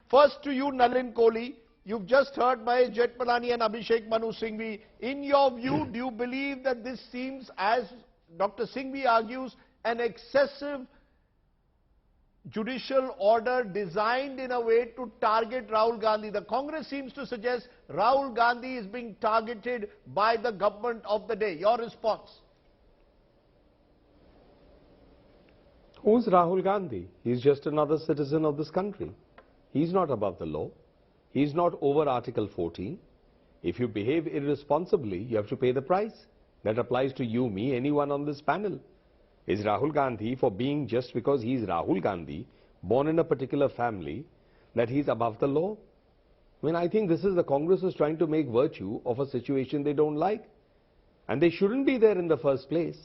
First to you, Nalin Kohli. You've just heard Mahesh Jethmalani and Abhishek Manu Singhvi. In your view, do you believe that this seems, as Dr. Singhvi argues, an excessive judicial order designed in a way to target Rahul Gandhi? The Congress seems to suggest Rahul Gandhi is being targeted by the government of the day. Your response? Who's Rahul Gandhi? He's just another citizen of this country. He's not above the law. He's not over Article 14. If you behave irresponsibly, you have to pay the price. That applies to you, me, anyone on this panel. Is Rahul Gandhi, for being just because he's Rahul Gandhi, born in a particular family, that he's above the law? I mean, I think this is the Congress is trying to make virtue of a situation they don't like. And they shouldn't be there in the first place.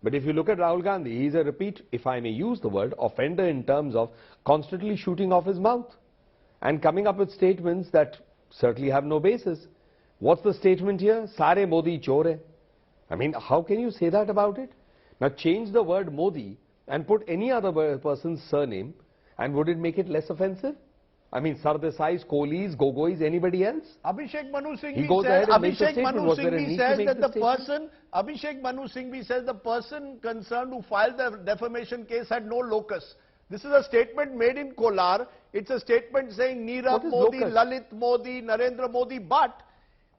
But if you look at Rahul Gandhi, he's a repeat, if I may use the word, offender in terms of constantly shooting off his mouth and coming up with statements that certainly have no basis. What's the statement here? Sare Modi chore hai. I mean, how can you say that about it? Now change the word Modi and put any other person's surname, and would it make it less offensive? I mean, Sardesais, Kohlis, Gogois, anybody else? Abhishek Manu Singhvi says, Abhishek Manu Singhvi says that the person, Abhishek Manu Singhvi says the person concerned who filed the defamation case had no locus. This is a statement made in Kolar. It's a statement saying Nirav Modi, locus? Lalit Modi, Narendra Modi, but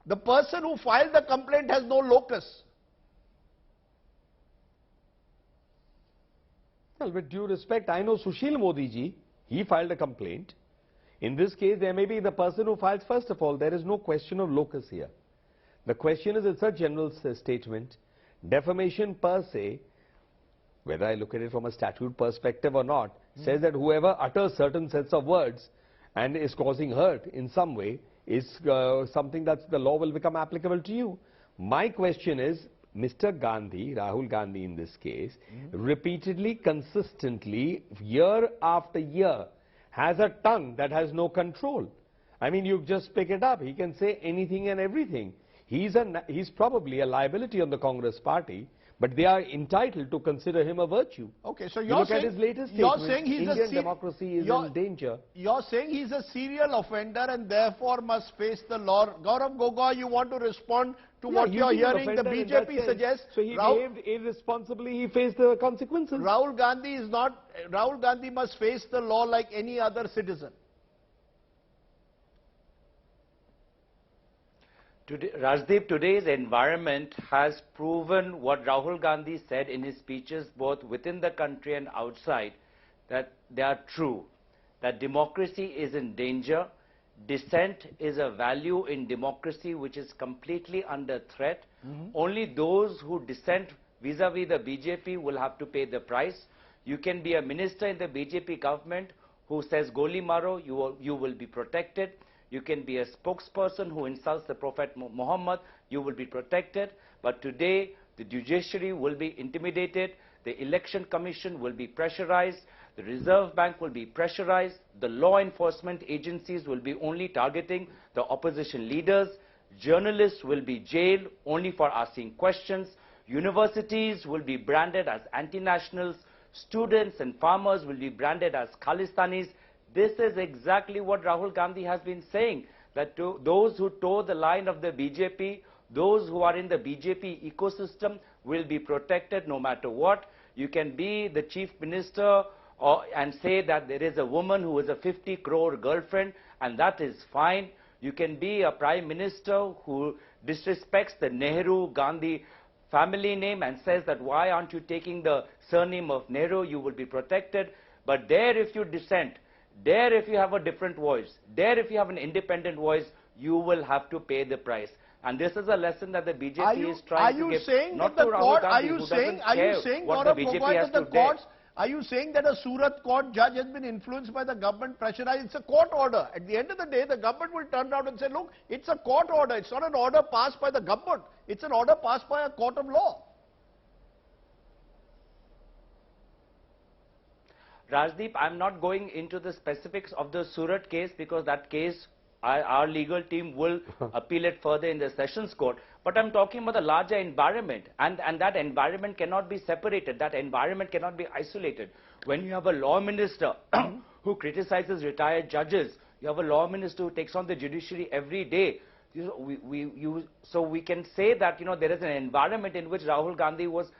the person who filed the complaint has no locus. Well, with due respect, I know Sushil Modi ji, he filed a complaint. In this case, there may be the person who files. First of all, there is no question of locus here. The question is, it's a general statement. Defamation per se, whether I look at it from a statute perspective or not, says that whoever utters certain sets of words and is causing hurt in some way is something that the law will become applicable to you. My question is, Mr. Gandhi, Rahul Gandhi in this case, repeatedly, consistently, year after year, has a tongue that has no control. I mean, you just pick it up. He can say anything and everything. He's probably a liability on the Congress party, but they are entitled to consider him a virtue. Okay, so look at his latest statement. Indian democracy is in danger. You're saying he's a serial offender and therefore must face the law. Gaurav Gogoi, you want to respond to what you're hearing the BJP suggests? So he behaved irresponsibly, he faced the consequences. Rahul Gandhi must face the law like any other citizen. Today, Rajdeep, today's environment has proven what Rahul Gandhi said in his speeches both within the country and outside, that they are true, that democracy is in danger. Dissent is a value in democracy which is completely under threat. Only those who dissent vis-a-vis the BJP will have to pay the price. You can be a minister in the BJP government who says Goli Maro, you will be protected. You can be a spokesperson who insults the Prophet Muhammad, you will be protected. But today, the judiciary will be intimidated, the election commission will be pressurized, the Reserve Bank will be pressurized, the law enforcement agencies will be only targeting the opposition leaders, journalists will be jailed only for asking questions, universities will be branded as anti-nationals, students and farmers will be branded as Khalistanis. This is exactly what Rahul Gandhi has been saying, that to those who toe the line of the BJP, those who are in the BJP ecosystem will be protected no matter what. You can be the chief minister and say that there is a woman who is a 50 crore girlfriend, and that is fine. You can be a prime minister who disrespects the Nehru Gandhi family name and says that why aren't you taking the surname of Nehru, you will be protected. But there if you dissent, there if you have a different voice, there if you have an independent voice, you will have to pay the price. And this is a lesson that the BJP is trying to give, not to Rahul Gandhi, who doesn't care what the BJP has to say. Are you saying that a Surat court judge has been influenced by the government pressurized? It's a court order. At the end of the day, the government will turn around and say, look, it's a court order. It's not an order passed by the government. It's an order passed by a court of law. Rajdeep, I'm not going into the specifics of the Surat case because that case, our legal team will appeal it further in the Sessions Court. But I'm talking about the larger environment, and that environment cannot be separated. That environment cannot be isolated. When you have a law minister who criticizes retired judges, You have a law minister who takes on the judiciary every day. So we can say that, there is an environment in which Rahul Gandhi was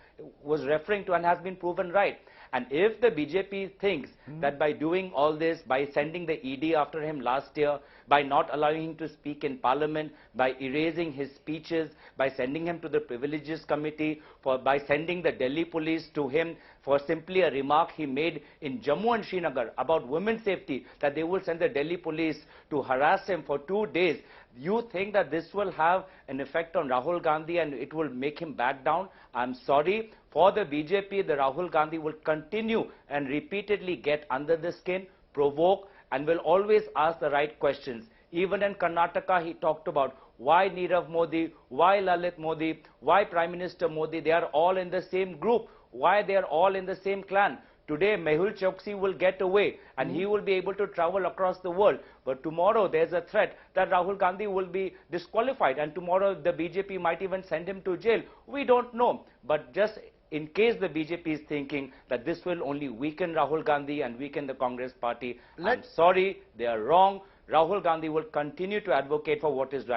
referring to and has been proven right. And if the BJP thinks that by doing all this, by sending the ED after him last year, by not allowing him to speak in parliament, by erasing his speeches, by sending him to the privileges committee, by sending the Delhi police to him for simply a remark he made in Jammu and Srinagar about women's safety, that they will send the Delhi police to harass him for 2 days, you think that this will have an effect on Rahul Gandhi and it will make him back down? I'm sorry. For the BJP, the Rahul Gandhi will continue and repeatedly get under the skin, provoke, and will always ask the right questions. Even in Karnataka, he talked about why Nirav Modi, why Lalit Modi, why Prime Minister Modi, they are all in the same group, why they are all in the same clan. Today, Mehul Choksi will get away and he will be able to travel across the world. But tomorrow, there's a threat that Rahul Gandhi will be disqualified and tomorrow the BJP might even send him to jail. We don't know. But just in case the BJP is thinking that this will only weaken Rahul Gandhi and weaken the Congress party, I'm sorry, they are wrong. Rahul Gandhi will continue to advocate for what is right